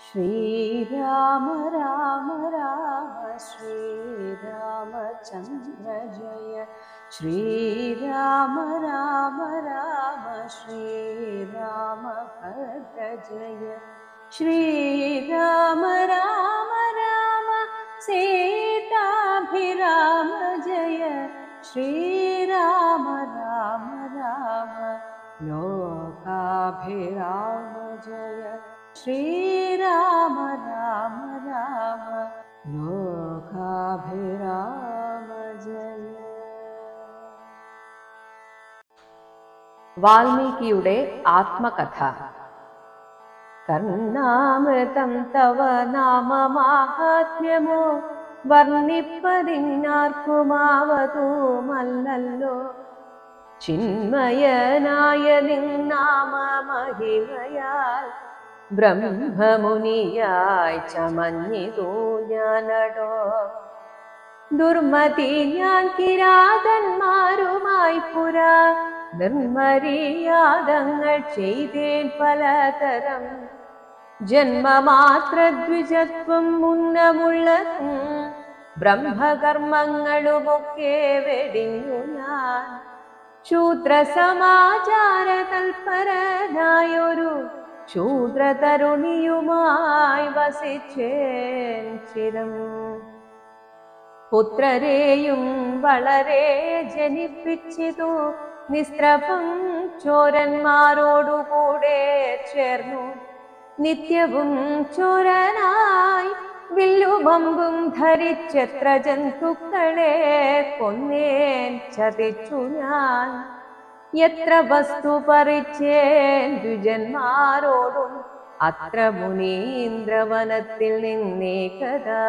श्रीराम राम राम श्रीरामचन्द्र जय। श्रीराम राम राम श्रीरामभद्र जय। श्रीराम राम राम सीताभिराम जय। श्रीराम राम राम लोकाभिराम जय। श्रीराम राम राम लोकाभिराम जय. വാൽമീകിയുടെ ആത്മകഥ. കർണാമൃതം തവ നാമമാഹാത്മ്യമോ വർണ്ണിപ്പതിന്നാർക്കുമാവതുമല്ലല്ലോ. ചിന്മയനായ നിന്നാമ മഹിമയാൽ ബ്രഹ്മമുനിയായി ചമഞ്ഞിതു ഞാനടോ. ദുർമതി ഞാൻ കിരാതന്മാരുമായി പുരാ നിർമര്യാദങ്ങൾ ചെയ്തേൻ പലതരം. ജന്മമാത്രദ്വിജത്വം മുന്നമുള്ളതും ബ്രഹ്മകർമ്മങ്ങളുമൊക്കെ വെടിഞ്ഞു ഞാൻ. ശൂദ്രസമാചാര തൽപരനായൊരു ശൂദ്രതരുണിയുമായി വസിച്ചേൻ ചിരം. പുത്രരെയും വളരെ ജനിപ്പിച്ചിതു നിസ്ത്രപം ചോരന്മാരോടുകൂടെ ചേർന്നു. നിത്യവും ചോരനായി വില്ലുമമ്പും ധരിച്ചെത്ര ജന്തുക്കളെ കൊന്നേൻ ചതിച്ചു ഞാൻ. എത്ര വസ്തു പറിച്ചേൻ ദ്വിജന്മാരോടും അത്ര മുനീന്ദ്രവനത്തിൽ നിന്നേകദാ.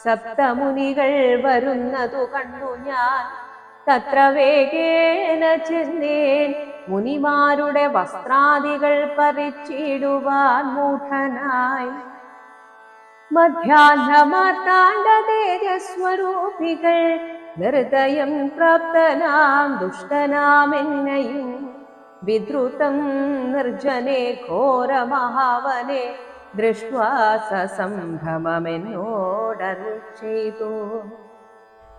സപ്തമുനികൾ വരുന്നതു കണ്ടു ഞാൻ തത്ര വേഗേന ചെന്നേൻ. മുനിമാരുടെ വസ്ത്രാദികൾ പറിച്ചിടുവാൻ മൂഢനായി. മധ്യാഹ്നമാർത്താണ്ഡ തേജസ്വരൂപികൾ നിർദയം പ്രാപ്തനാം ദുഷ്ടനാമെന്നെയും വിദ്രുതം നിർജനെ ഘോരമഹാവനെ ദൃഷ്ട്വാ സസംഭ്രമമെന്നോടരുൾ ചെയ്തു.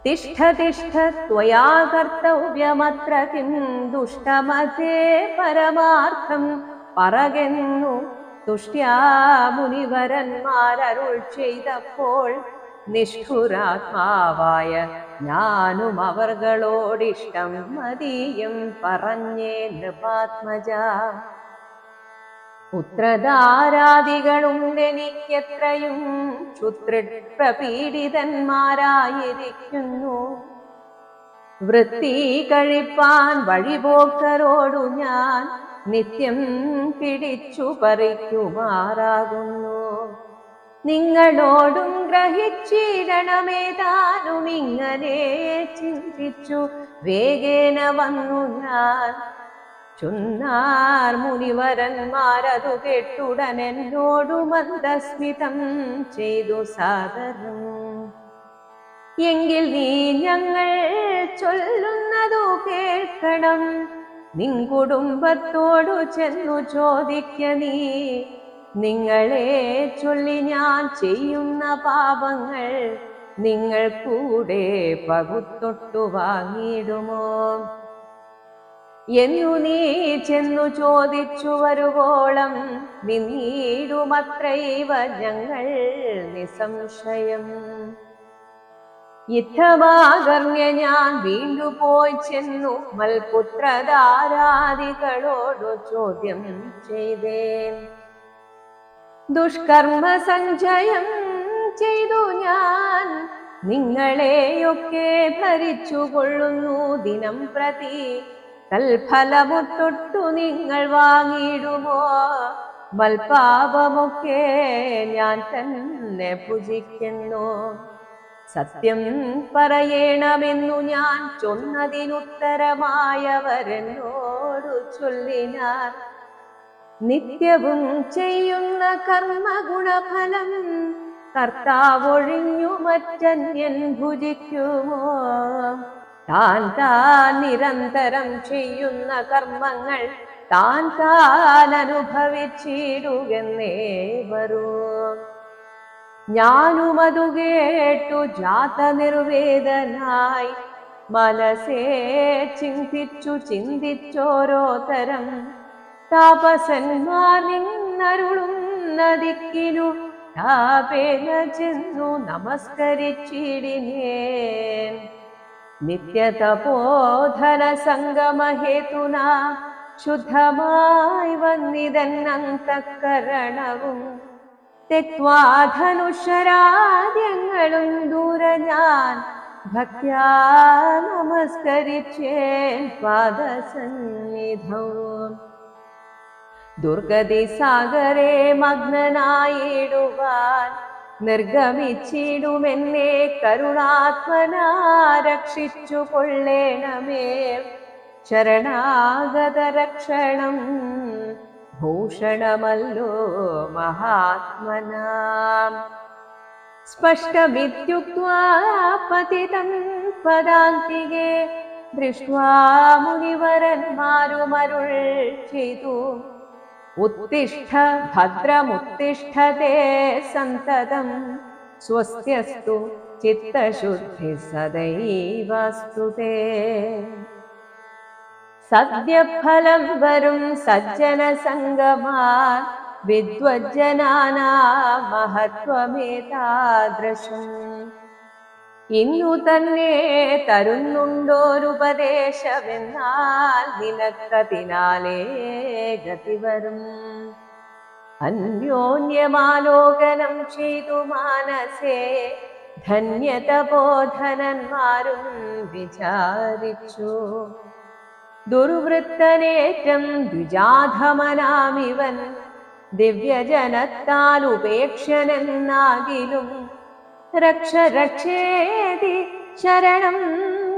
തിഷ്ഠ തിഷ്ഠ ത്വയാ കർത്തവ്യമത്ര കിം ദുഷ്ടമതേ പരമാർത്ഥം പറകെന്നു തുഷ്ട്യാ മുനിവരന്മാരരുൾ ചെയ്തപ്പോൾ നിഷ്ഠുരാത്മാവായ ഞാനും അവർകളോടിഷ്ടം മതീയം പറഞ്ഞേ നൃപാത്മജ. പുത്രധാരാദികളുണ്ടെനിക്കെത്രയും ക്ഷുത്രിപ്രപീഡിതന്മാരായിരിക്കുന്നു. വൃത്തി കഴിപ്പാൻ വഴിപോക്കരോടു ഞാൻ നിത്യം പിടിച്ചു പറിക്കുമാറാകുന്നു. നിങ്ങളോടും ഗ്രഹിച്ചിടണമേതാനും ഇങ്ങനെ ചിന്തിച്ചു വേഗേന വന്നു ഞാൻ. ചൊന്നാർ മുനിവരന്മാരതു കേട്ടുടനെന്നോടു മന്ദസ്മിതം ചെയ്തു സാദരം. എങ്കിൽ നീ ഞങ്ങൾ ചൊല്ലുന്നതു കേൾക്കണം. നിൻ കുടുംബത്തോടു ചെന്നു ചോദിക്ക നീ. നിങ്ങളെ ചൊല്ലി ഞാൻ ചെയ്യുന്ന പാപങ്ങൾ നിങ്ങൾ കൂടെ പകുത്തൊട്ടു വാങ്ങിയിടുമോ എന്നു നീ ചെന്നു ചോദിച്ചു വരുവോളം നിന്നീടുമത്രൈവ ഞങ്ങൾ നിസംശയം. യുദ്ധമാകർണ്യ ഞാൻ വീണ്ടുപോയി ചെന്നു മൽപുത്രധാരാദികളോടു ചോദ്യം ചെയ്തേൻ. ദുഷ്കർമ്മ സഞ്ചയം ചെയ്തു ഞാൻ നിങ്ങളെയൊക്കെ ഭരിച്ചു കൊള്ളുന്നു ദിനം പ്രതി. തൽഫലമൊട്ടൊട്ടു നിങ്ങൾ വാങ്ങിയിടുമോ? മൽപാപമൊക്കെ ഞാൻ തന്നെ ഭുജിക്കുന്നു. സത്യം പറയണമെന്നു ഞാൻ ചൊന്നതിനുത്തരമായവരെന്നോടു ചൊല്ലിനാർ. നിത്യവും ചെയ്യുന്ന കർമ്മഗുണഫലം കർത്താവൊഴിഞ്ഞു മറ്റന്യൻ ഭുജിക്കുമോ? താൻ നിരന്തരം ചെയ്യുന്ന കർമ്മങ്ങൾ താൻ താൻ അനുഭവിച്ചിടുകെന്നേ വരൂ. ഞാനുമതു കേട്ടു ജാത നിർവേദനായി മനസ്സേ ചിന്തിച്ചോരോ തരം താപസന്മാർ നിന്നരുളുന്ന ദിക്കിനു താപേന ചെന്നു നമസ്കരിച്ചിടിനേൻ. നിത്യതപോധന സംഗമഹേതുന ശുദ്ധമായി വന്നിതന്നന്തഃകരണവും തെക്വാ ധനുഷരാദ്യങ്ങളും ദൂര ഞാൻ ഭക്ത്യാ നമസ്കരിച്ചേൻ പാദസന്നിധവും. ദുർഗതി സാഗരേ മഗ്നനായിടുവാൻ നിർഗമിച്ചിടുമെന്നെ കരുണാത്മനാ രക്ഷിച്ചു കൊള്ളേണമേ. ശരണാഗത രക്ഷണം ഭൂഷണമല്ലോ മഹാത്മനാം. സ്പഷ്ടമിത്യുക്ത്വാ പതിതം പദാന്തികേ ദൃഷ്ട്വാ മുനിവരന്മാരുമരുൾ ചെയ്തു. ഉത്തിഷ്ഠ ഭദ്രമുത്തിഷ്ഠതേ സന്തതം സ്വസ്ത്യസ്തു ചിത്തശുദ്ധി സദൈവസ്തു തേ. സദ്യഫലം വരും സജ്ജന സംഗമാൻ വിദ്വജ്ജനാനാ മഹത്വമേതാദൃശം. ഇന്നു തന്നെ തരുന്നുണ്ടോരുപദേശമെന്നാൽ നിനക്കതിനാലേ ഗതി വരും. അന്യോന്യമാലോകനം ചെയ്തു മാനസേ ധന്യതബോധനന്മാരും വിചാരിച്ചു. ദുർവൃത്തനേറ്റം ദ്വിജാധമനാമിവൻ ദിവ്യജനത്താൽ ഉപേക്ഷനെന്നാകിലും രക്ഷേതി ശരണം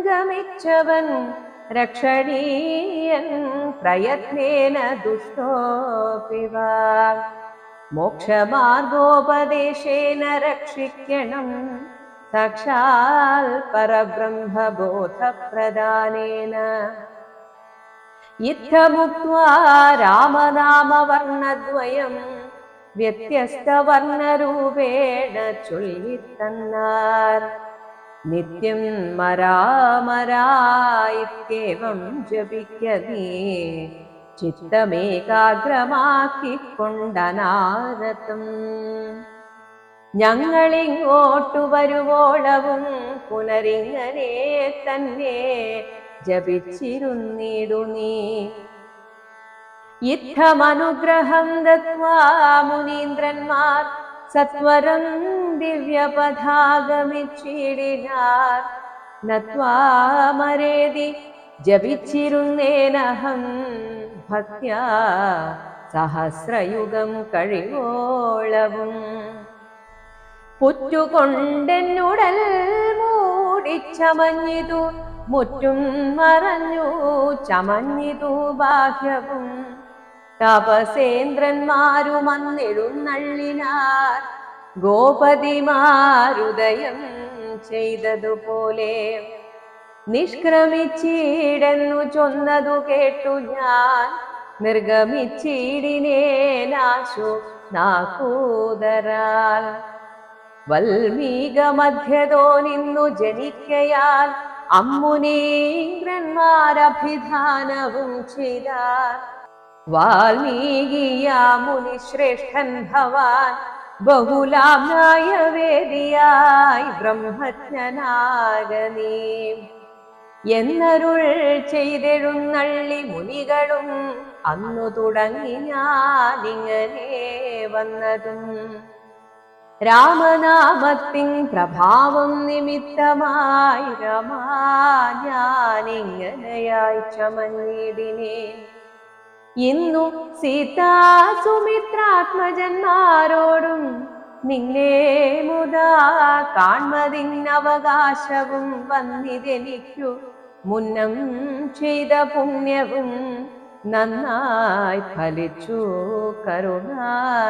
ഗമിച്ചവൻ രക്ഷണീയൻ പ്രയത്നേന ദുഷ്ടോപിവ. മോക്ഷമാർഗോപദേശേന രക്ഷിക്കണം സാക്ഷാൽ പരബ്രഹ്മബോധപ്രദാനേന. ഇത്തമുക്ത്വാ രാമനാമവർണ്ണദ്വയം വ്യത്യസ്തവർണ്ണരൂപേണ ചൊല്ലിത്തന്നാർ. നിത്യം മരാമരായിത്യേവം ജപിക്കനീ ചിത്തമേകാഗ്രമാക്കിക്കൊണ്ടനാരതം. ഞങ്ങളിങ്ങോട്ടു വരുവോളവും പുനരിങ്ങനെ തന്നെ ജപിച്ചിരുന്നിടു നീ. ഇത്തമനുഗ്രഹം ദത്വാ മുനീന്ദ്രന്മാർ സത്വരം ദിവ്യപഥാഗമിച്ചിടിനാർ. നത്വാമരേതി ജപിച്ചിരുന്നേനഹം ഭക്ത്യാ സഹസ്രയുഗം കഴിവോളവും. പുറ്റുകൊണ്ടെന്നുടൽ മൂടിച്ചമഞ്ഞിതു മുറ്റും മറഞ്ഞു ചമഞ്ഞിതു ബാഹ്യവും. തപസേന്ദ്രന്മാരുമന്നെഴുന്നള്ളിനാർ ഗോപതിമാരുദയം ചെയ്തതുപോലെ. നിഷ്ക്രമിച്ചിടെന്നു ചൊന്നതു കേട്ടു ഞാൻ നിർഗമിച്ചിടിനേനാശു നാക്കൂതരാൽ. വൽമീക മധ്യതോ നിന്നു ജനിക്കയാൽ അമ്മുനീന്ദ്രന്മാരഭിധാനവും ചെയ്താർ. വാൽമീകിയാ മുനിശ്രേഷ്ഠൻ ഭവാൻ ബഹുലാംനായ വേദിയായി ബ്രഹ്മജ്ഞനാകനീ എന്നരുൾ ചെയ്തെഴുന്നള്ളി മുനികളും. അന്നു തുടങ്ങി ഞാനിങ്ങനെ വന്നതും രാമനാമത്തിൻ പ്രഭാവം നിമിത്തമായി രമാ ഞാനിങ്ങനെയായി ചമഞ്ഞിടിനേ. ഇന്നു സീതാ സുമിത്രാത്മജന്മാരോടും നിന്നെ മുതാ കാൺമതിനവകാശവും വന്നിതെനിക്കു. മുന്നം ചെയ്ത പുണ്യവും നന്നായി ഫലിച്ചു കരുണാജലനിധേ.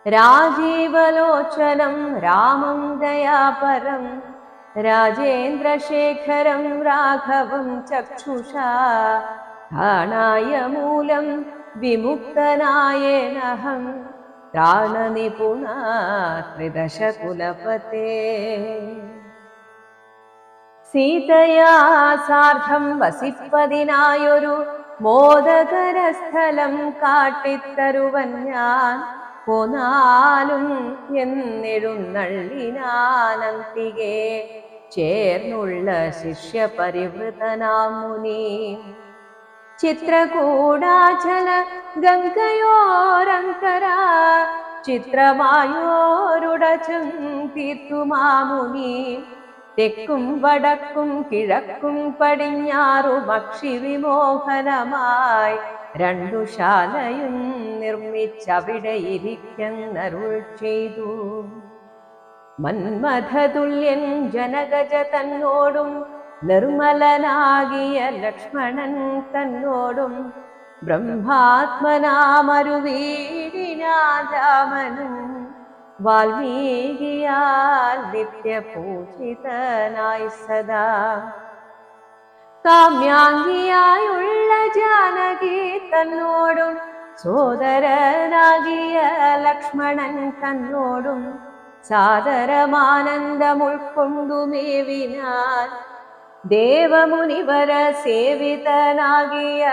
രാജീവലോചനം രാമം ദയാപരം രാജേന്ദ്രശേഖരം രാഘവം ചക്ഷുഷാ ധാനായ മൂലം വിമുക്തനായേനഹം ത്രാണനിപുണ ത്രിദശകുലപതേ. സീതയാ സാർദ്ധം വസിപ്പതിനായൊരു മോദകരസ്ഥലം കാട്ടിത്തരുവൻ ഞാൻ പോന്നാലും എന്നെഴുന്നള്ളിനാനന്തികെ ചേർന്നുള്ള ശിഷ്യപരിവൃതനാം മുനി. ചിത്രകൂടാചല ഗംഗയോരങ്കരാ ചിത്രമായോരുടചം തീർത്തുമാമുനി. തെക്കും വടക്കും കിഴക്കും പടിഞ്ഞാറും അക്ഷിവിമോഹനമായി രണ്ടു ശാലയും നിർമ്മിച്ചവിടെ ഇരിക്കുന്നരുൾ ചെയ്തു. മന്മഥതുല്യൻ ജനകജ തന്നോടും നിർമ്മലനാകിയ ലക്ഷ്മണൻ തന്നോടും ബ്രഹ്മാത്മനാമരുവീടിനാദാമനും വാൽമീകിയാൽ നിത്യപൂജിതനായി സദാ. കാമ്യാംഗിയായുള്ള ജാനകി തന്നോടും സോദരനാകിയ ലക്ഷ്മണൻ തന്നോടും സാദരമാനന്ദം ഉൾക്കൊണ്ടുമേവിനാൻ ദേവമുനിവര സേവിതനാകിയ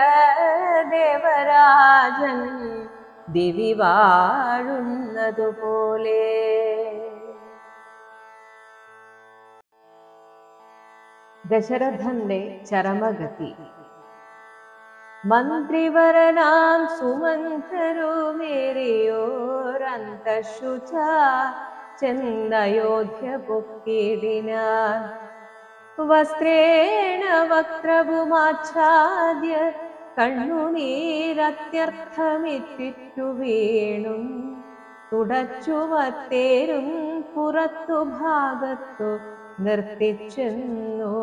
ദേവരാജൻ ദിവി വാഴുന്നതുപോലെ. ദശരഥന്റെ ചരമഗതി. മന്ത്രിവരനാം സുമന്ത്രരുമേറിയോരന്തശുച ചെന്നയോധ്യ പൊക്കിടിനാൻ. വസ്ത്രേണ വക്രവുമാച്ഛാദ്യ കണ്ണുനീരത്യർത്ഥമിറ്റിറ്റു വീണും തുടച്ചുവത്തേരും പുറത്തു ഭാഗത്തു നിർത്തിച്ചെന്നു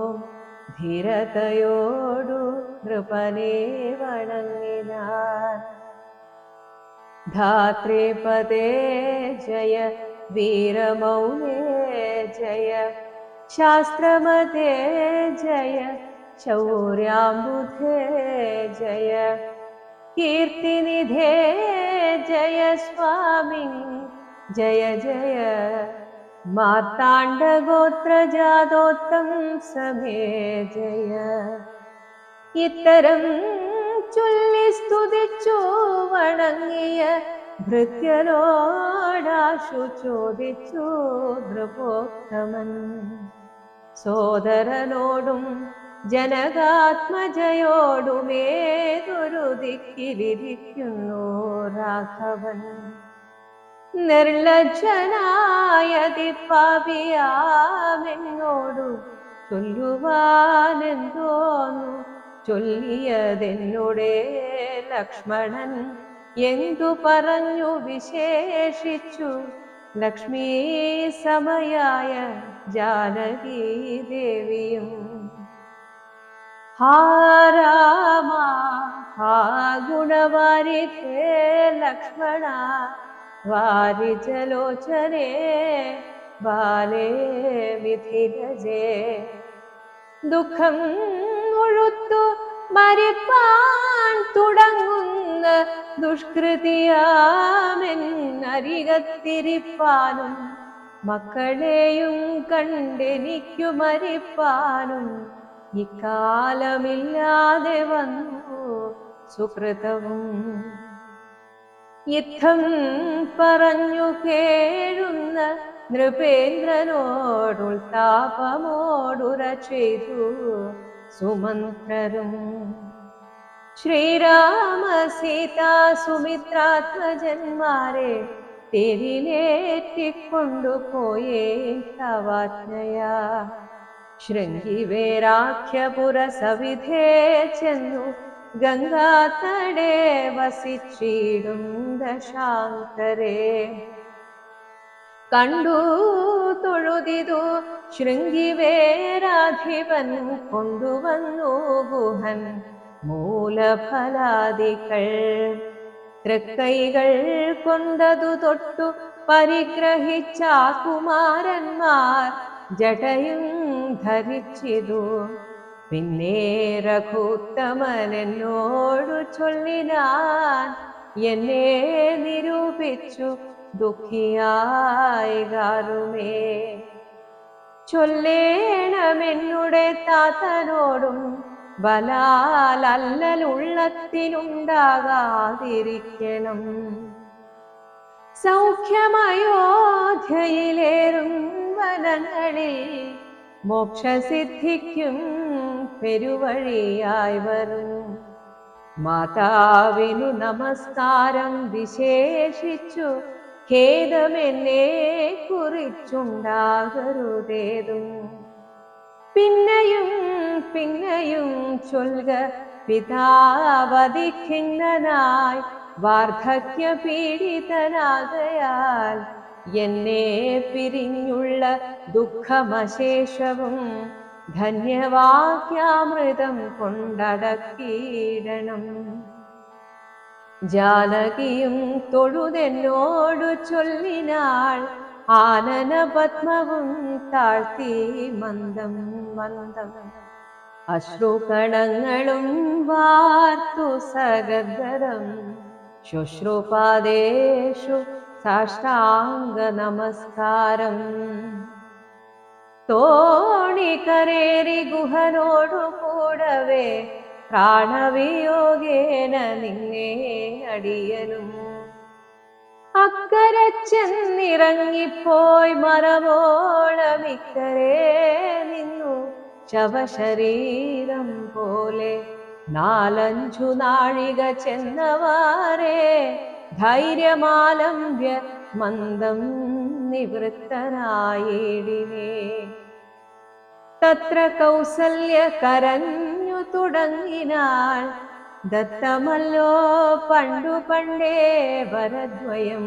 ധീരതയോടു നൃപനെ വണങ്ങിനാൻ. ധാത്രീപദേ ജയ വീരമൗലേ ജയ ശാസ്ത്രമതേ ജയ ശൗര്യാംബുധേ ജയ കീർത്തിനിധേ ജയ സ്വാമി ജയ ജയ മാർത്താണ്ഡഗോത്രജാതോത്തം സമേ ജയ. ഇത്തരം ചൊല്ലി സ്തുതിച്ചു വണങ്ങിയ ഭൃത്യരോടാശു ചോദിച്ചു നൃപോത്തമൻ. സോദരനോടും ജനകാത്മജയോടുമേതൊരു ദിക്കിലിരിക്കുന്നു രാഘവൻ. നിർലജ്ജനായതി പാപിയാമെന്നോടു ചൊല്ലുവാനെന്തോന്നു ചൊല്ലിയതെന്നുടെ ലക്ഷ്മണൻ എന്തു പറഞ്ഞു വിശേഷിച്ചു ലക്ഷ്മീ സമയായ ജാനകീ ദേവിയും. ഹാ രാമ ഹാ ഗുണവാരിധേ ലക്ഷ്മണ വാരിജലോചനേ ബാലേ മിഥിലജേ. ദുഃഖം മുഴുത്തു മരിപ്പാൻ തുടങ്ങുന്ന ദുഷ്കൃതിയാമെന്നരികത്തിരിപ്പാനും മക്കളെയും കണ്ടെനിക്കു മരിപ്പാനും ഇക്കാലമില്ലാതെ വന്നു സുകൃതവും. യുദ്ധം പറഞ്ഞു കേഴുന്ന നൃപേന്ദ്രനോടുൾത്താപമോടുര ചെയ്തു സുമന്ത്രരും. ശ്രീരാമ സീതാ സുമിത്രാത്മജന്മാരെ തേരിലേറ്റിക്കൊണ്ടുപോയേ തവാജ്ഞയാ. ശൃംഗിവേരാഖ്യപുരസവിധേ ചെന്നു ഗംഗാതടേ വസിച്ചിടും ദശാന്തരേ. കണ്ടു തൊഴുതിതു ശൃംഗിവേരാധിപൻ കൊണ്ടുവന്നു ഗുഹൻ മൂലഫലാദികൾ. തൃക്കൈകൾ കൊണ്ടതു തൊട്ടു പരിഗ്രഹിച്ച കുമാരന്മാർ ജടയും ധരിച്ചിതു. പിന്നെ രഘുത്തമൻ എന്നോടു ചൊല്ലിനാൻ, എന്നെ നിരൂപിച്ചു ദുഃഖിയായി കാറുമേ. ചൊല്ലേണമെന്നുടെ താതനോടും, ബലാൽ അല്ലലുള്ളത്തിലുണ്ടാകാതിരിക്കണം. സൗഖ്യമയോധ്യയിലേറും വനങ്ങളിൽ മോക്ഷസിദ്ധിക്കും പെരുവഴിയായി വരും. മാതാവിനു നമസ്കാരം വിശേഷിച്ചു ഖേദമെന്നെ കുറിച്ചുണ്ടാകരുതേതും. പിന്നെയും പിന്നെയും ചൊൽക, പിതാവധിഖിന്നനായി വാർദ്ധക്യ പീഡിതനാകയാൽ എന്നെ പിരിഞ്ഞുള്ള ദുഃഖമശേഷവും ധന്യവാക്യാമൃതം കൊണ്ടടക്കിയിടണം. ജാനകിയും തൊഴുതെന്നോടു ചൊല്ലിനാൾ, ആനന പത്മവും താഴ്ത്തി മന്ദം മന്ദം. അശ്രുകണങ്ങളും വാർത്തു സഗദ്ഗദം, ശുശ്രൂപാദേഷു സാഷ്ടാംഗ നമസ്കാരം. തോണികരേറി ഗുഹനോടു കൂടവേ പ്രാണവിയോഗേന നിന്നെ അടിയനും. അക്കരെ ചെന്നിറങ്ങിപ്പോയി മറവോളമിക്കരെ നിന്നു ശവശരീരം പോലെ. 4-5 നാഴിക ചെന്നവാറേ ധൈര്യമാലംബ്യ മന്ദം നിവൃത്തനായിടിനേ. തത്ര കൗസല്യ കരഞ്ഞു തുടങ്ങിനാൾ, ദത്തമല്ലോ പണ്ടു പണ്ടേ വരദ്വയം.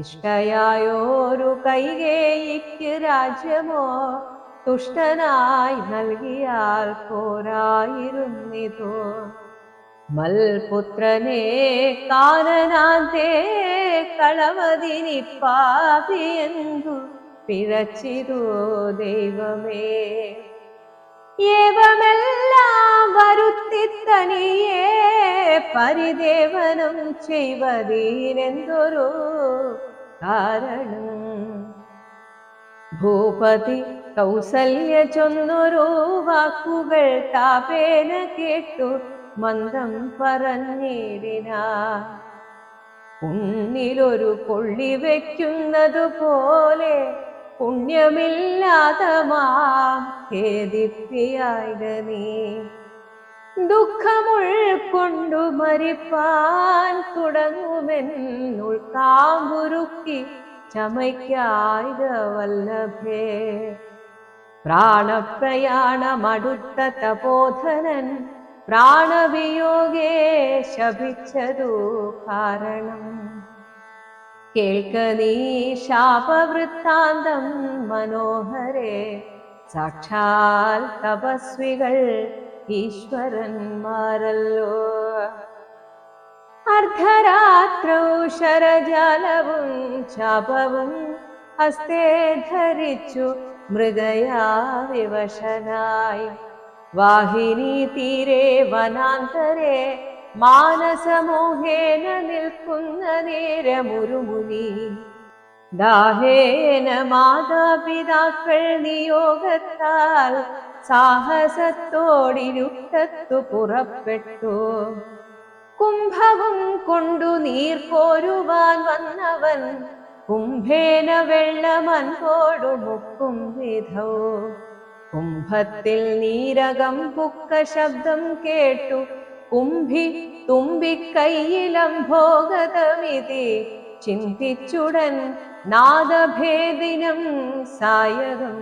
ഇഷ്ടയായോരു കൈകേയിക്ക് രാജ്യമോ തുഷ്ടനായി നൽകിയാൽ പോരായിരുന്നിതോ. മൽപുത്രനെ കാനനാന്തേ കളവതിനിപ്പാപിയെന്തു പിഴച്ചിതോ ദൈവമേ. ഏവമെല്ലാം വരുത്തിത്തനിയേ പരിദേവനം ചെയ്വതീനെന്തൊരു കാരണം. ഭൂപതി കൗസല്യ ചൊന്നൊരു വാക്കുകൾ താപേന കേട്ടു മന്ദം പറഞ്ഞിടിനാ. ഉന്നിലൊരു കൊള്ളി വയ്ക്കുന്നതു പോലെ പുണ്യമില്ലാത്ത മാം ഖേദിപ്പിയായിട നീ. ദുഃഖമുൾക്കൊണ്ടു മരിപ്പാൻ തുടങ്ങുമെന്നുൾക്കാമ്പുരുക്കി ചമയ്ക്കായിക വല്ലഭേ. പ്രാണപ്രയാണമടുത്ത തപോധനൻ പ്രാണവിയോഗേ ശപിച്ചതു കാരണം. കേൾക്ക നീ ശാപവൃത്താന്തം മനോഹരേ, സാക്ഷാൽ തപസ്വികൾ ഈശ്വരന്മാരല്ലോ. അർദ്ധരാത്രൗ ശരജാലവും ശാപവും ഹസ്തേ ധരിച്ചു മൃഗയാ വിവശനായി. വാഹിനി തീരെ വനാന്തരെ മാനസമോഹേന നിൽക്കുന്ന നേരമുരുമുനി. ദാഹേന മാതാപിതാക്കൾ നിയോഗത്താൽ സാഹസത്തോടിരുട്ടത്തു പുറപ്പെട്ടു. കുംഭവും കൊണ്ടു നീർ കോരുവാൻ വന്നവൻ കുംഭേന വെള്ളമൻപോടു മുക്കും വിധോ. കുംഭത്തിൽ നീരകം പുക്ക ശബ്ദം കേട്ടു കുംഭി തുമ്പിക്കൈയിലംഭോഗതമിതി ചിന്തിച്ചുടൻ നാദഭേദിനം സായകം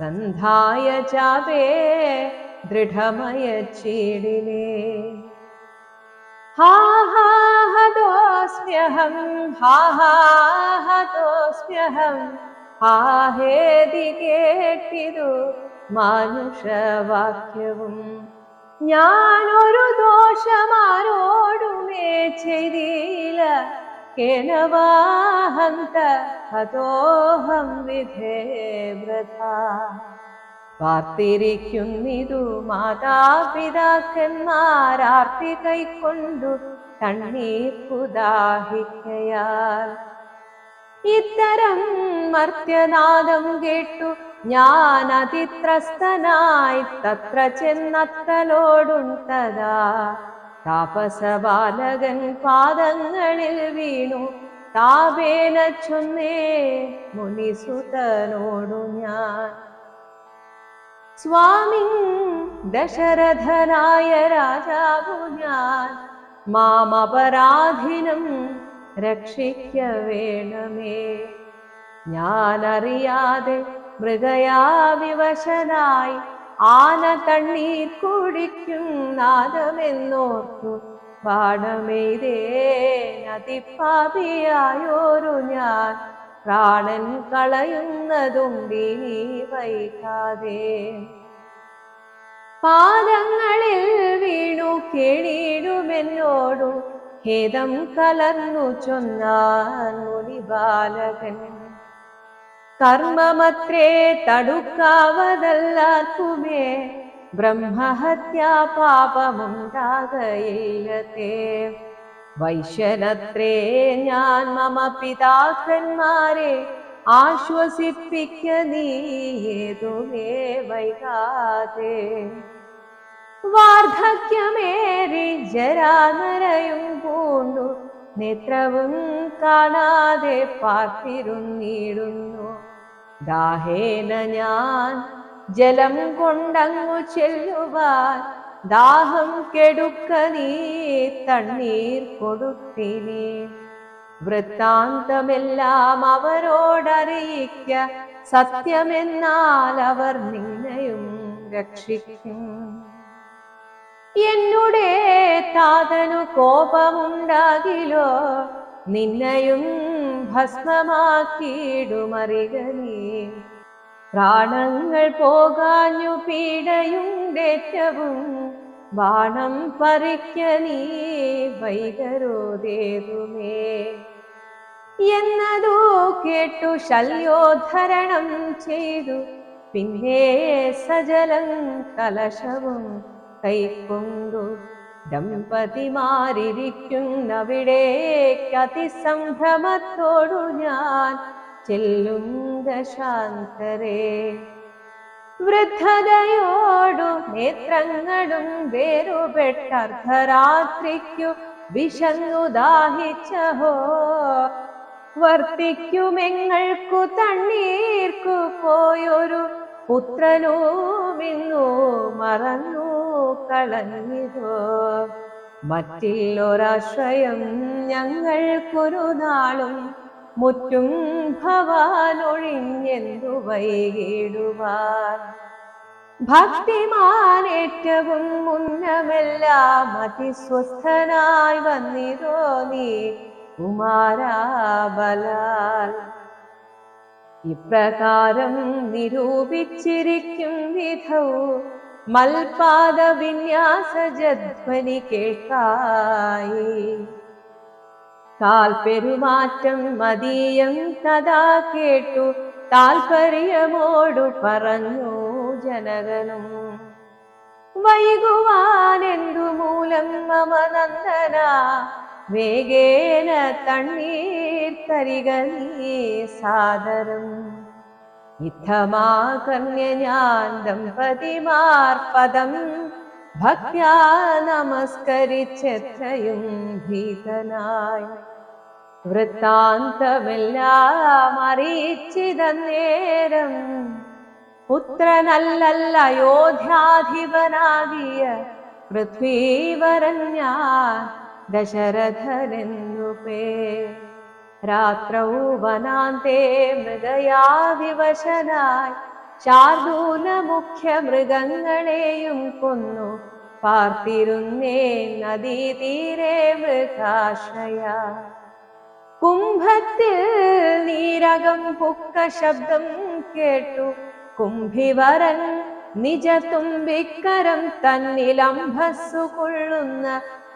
സന്ധായ ചാപേ ദൃഢമയച്ചീടിനേ. ഹാ ഹാ ഹതോസ്മ്യഹം ഹാ ഹാ ഹതോസ്മ്യഹം ഹാ ഹേതി കേട്ടിതു മാനുഷവാക്യവും. ഞാനൊരു ദോഷമാരോടുമേ ചെയ്തില്ല, കേനവാഹന്ത ഹതോഹം വിധേ വൃഥാ. പാർത്തിരിക്കുന്നിതു മാതാപിതാക്കന്മാരാർത്തി കൈക്കൊണ്ടു കണ്ണീർ കുദാഹിക്കയാൽ. ഇത്തരം മർത്യനാദം കേട്ടു ഞാൻ അതിത്രസ്തനായി തത്ര ചെന്നത്തലോടുണ്ടതാ. താപസബാലകൻ പാദങ്ങളിൽ വീണു താപേന ചൊന്നേ മുനിസുതനോടു ഞാൻ. സ്വാമി ദശരഥനായ രാജാവു ഞാൻ, മാമപരാധിനം രക്ഷിക്ക വേണമേ. ഞാനറിയാതെ മൃഗയാ വിവശനായി ആന തണ്ണീർ കുടിക്കും നാദമെന്നോർത്തു ബാണമെയ്തേനതിപ്പാപിയായോരു ഞാൻ. പ്രാണൻ കളയുന്നതുണ്ടിനി വൈകാതെ. പാദങ്ങളിൽ വീണു കേണിടുമെന്നോടു ഖേദം കലർന്നു ചൊന്നാൻ മുനിബാലകൻ. കർമ്മമത്രേ തടുക്കാവതല്ലാർക്കുമേ ബ്രഹ്മഹത്യാ പാപമുണ്ടാകയില്ലതേ. വൈശ്യനത്രേ ഞാൻ മമ പിതാക്കന്മാരെ ആശ്വസിപ്പിക്ക നീ ഏതുമേ വൈകാതെ. വാർദ്ധക്യമേറി ജരാനരയും പൂണ്ടു നേത്രവും കാണാതെ പാർത്തിരുന്നിടുന്നു. ദാഹേന ഞാൻ ജലം കൊണ്ടങ്ങു ചെല്ലുവാൻ ദാഹം കെടുക്ക നീ തണ്ണീർ കൊടുത്തിനി. വൃത്താന്തമെല്ലാം അവരോടറിയിക്ക, സത്യമെന്നാൽ അവർ നിന്നെയും രക്ഷിക്കും. എന്നുടെ താതനു കോപമുണ്ടാകിലോ നിന്നെയും ഭസ്മമാക്കിയിടുമറിക നീ. പ്രാണങ്ങൾ പോകാഞ്ഞു പീഡയുണ്ടേറ്റവും ബാണം പറിക്ക നീ വൈകരോദേതുമേ എന്നതു കേട്ടു ശല്യോദ്ധരണം ചെയ്തു. പിന്നെ സജലം കലശവും കൈക്കൊണ്ടു ദമ്പതിമാരിയ്ക്കുന്നവിടേക്ക് അതിസംഭ്രമത്തോടു ഞാൻ ചെല്ലും ദശാന്തരേ. വൃദ്ധതയോടു നേത്രങ്ങളും വേറുപെട്ടർദ്ധരാത്രിക്കു വിശന്നു ദാഹിച്ചഹോ. വർത്തിക്കുമെങ്ങൾക്കു തണ്ണീർക്കു പോയൊരു പുത്രനുമിന്നു മറന്നു കളഞ്ഞിതോ. മറ്റില്ലൊരാശ്രയം ഞങ്ങൾക്കൊരു നാളും മുറ്റും ഭവാനൊഴിഞ്ഞെന്തു വൈകിടുവാൻ. ഭക്തിമാനേറ്റവും മുന്നമെല്ലാം അതിസ്വസ്ഥനായി വന്നിതോ നീ കുമാരാബലാൽ. ഇപ്രകാരം നിരൂപിച്ചിരിക്കും വിധൗ മൽപാദ വിന്യാസജധ്വനി കേൾക്കായി. കാൽപെരുമാറ്റം മദീയം തഥാ കേട്ടു താൽപര്യമോടു പറഞ്ഞു ജനകനും. വൈകുവാനെന്തു മൂലം മമ നന്ദന വേഗേന തണ്ണീർ തരിക നീ സാദരം. ഇത്തമാകർണ്യ ഞാൻ ദമ്പതിമാർ പദം ഭക്ത്യാ നമസ്കരിച്ചെത്രയും ഭീതനായി. വൃത്താന്തമെല്ലാം അറിയിച്ചിതന്നേരം പുത്രനല്ലല്ല അയോധ്യാധിപനാകിയ പൃഥ്വീവരൻ ഞാൻ ദശരഥനെന്നു പേർ. രാത്രൗ വനാന്തേ മൃഗയാ വിവശനായി ശാർദൂല മുഖ്യ മൃഗങ്ങളെയും കൊന്നു പാർത്തിരുന്നേ നദീതീരെ മൃഗാശ്രയ. കുംഭത്തിൽ നീരകം പുക്ക ശബ്ദം കേട്ടു കുംഭിവരൻ നിജ തുമ്പിക്കരം തന്നിലംഭസ്സു കൊള്ളുന്ന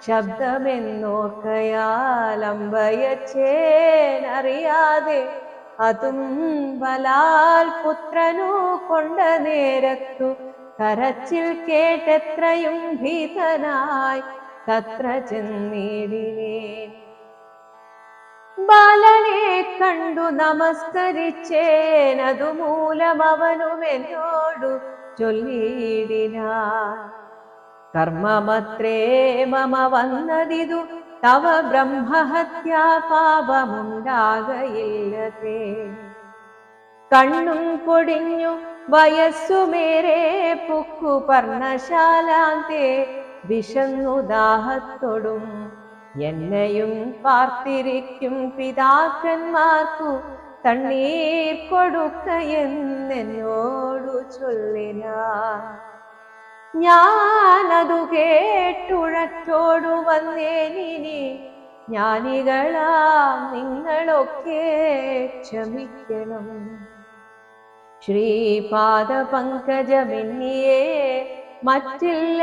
ശബ്ദമെന്നോർക്കയാലംബയച്ചേനറിയാതെ അതും ബലാൽ പുത്രനു കൊണ്ട നേരത്തു കരച്ചിൽ കേട്ടെത്രയും ഭീതനായി തത്ര ചെന്നിടിനേൻ. ബാലനെ കണ്ടു നമസ്കരിച്ചേൻ, അതുമൂലം അവനും എന്നോടു ചൊല്ലിയിടിനാൻ. കർമ്മമത്രേ മമ വന്നതിതു തവ ബ്രഹ്മഹത്യാ പാപമുണ്ടാകയില്ലതേ. കണ്ണും പൊടിഞ്ഞു വയസ്സുമേറെ പുക്കു പർണശാലാന്തേ വിശന്നു ദാഹത്തൊടും എന്നെയും പാർത്തിരിക്കും പിതാക്കന്മാർക്കു തണ്ണീർ കൊടുക്കയെന്നോടു ചൊല്ലിനാൻ. ഞാനതു കേട്ടുഴറ്റോടു വന്നേനിനി ജ്ഞാനികളാം നിങ്ങളൊക്കെ ക്ഷമിക്കണം. ശ്രീപാദപങ്കജമെന്നിയേ മറ്റില്ല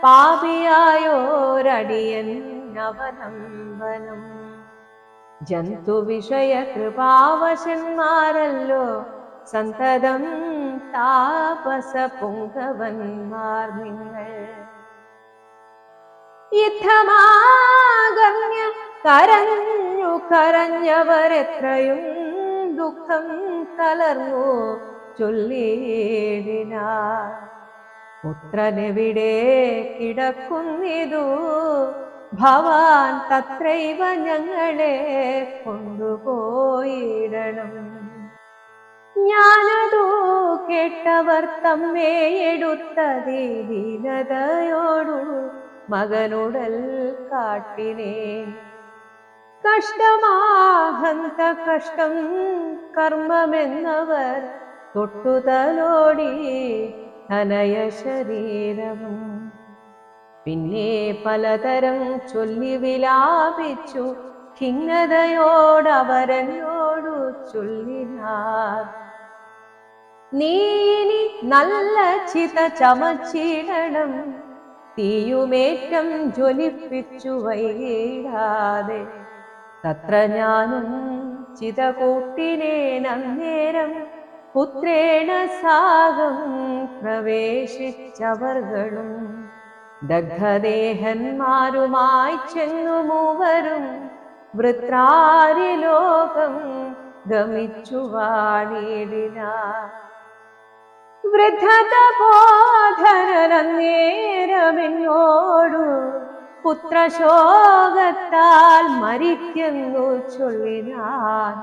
പാപിയായോരടിയൻ അവലംബനം. ജന്തുവിഷയ കൃപാവശന്മാരല്ലോ സന്തതം താപസ പുങ്കവന്മാർ നിങ്ങൾ. യുദ്ധമാകർണ്യ കരഞ്ഞു കരഞ്ഞവരെത്രയും ദുഃഖം കലർന്നു ചൊല്ലിയിടിനാർ. പുത്രനെവിടെ കിടക്കുന്നിതു ഭവാൻ തത്രൈവ ഞങ്ങളെ കൊണ്ടുപോയിടണം. ഞാനതു കേട്ടവർ തമ്മേ എടുത്തതേ ദീനതയോടു മകനുടൽ കാട്ടിനേൻ. കഷ്ടമാഹന്ത കഷ്ടം കർമ്മമെന്നവർ തൊട്ടുതലോടി തനയ ശരീരവും. പിന്നെ പലതരം ചൊല്ലി വിലാപിച്ചു ഖിന്നതയോടവരനോടു ചൊല്ലിനാർ. നീനി നല്ല ചിത ചമച്ചിടണം, തീയുമേറ്റം ജ്വലിപ്പിച്ചു വൈകിടാതെ. തത്ര ഞാനും ചിത കൂട്ടിനേനന്നേരം പുത്രേണ സാഗം പ്രവേശിച്ചവർകളും. ദഗ്ധദേഹന്മാരുമായി ചെന്നു മൂവരും വൃത്രാരിലോകം ഗമിച്ചു വാണിടിനാർ. വൃദ്ധതബോധനന്നേരമെന്നോടു പുത്രശോകത്താൽ മരിക്കുന്നു ചൊല്ലിനാൻ.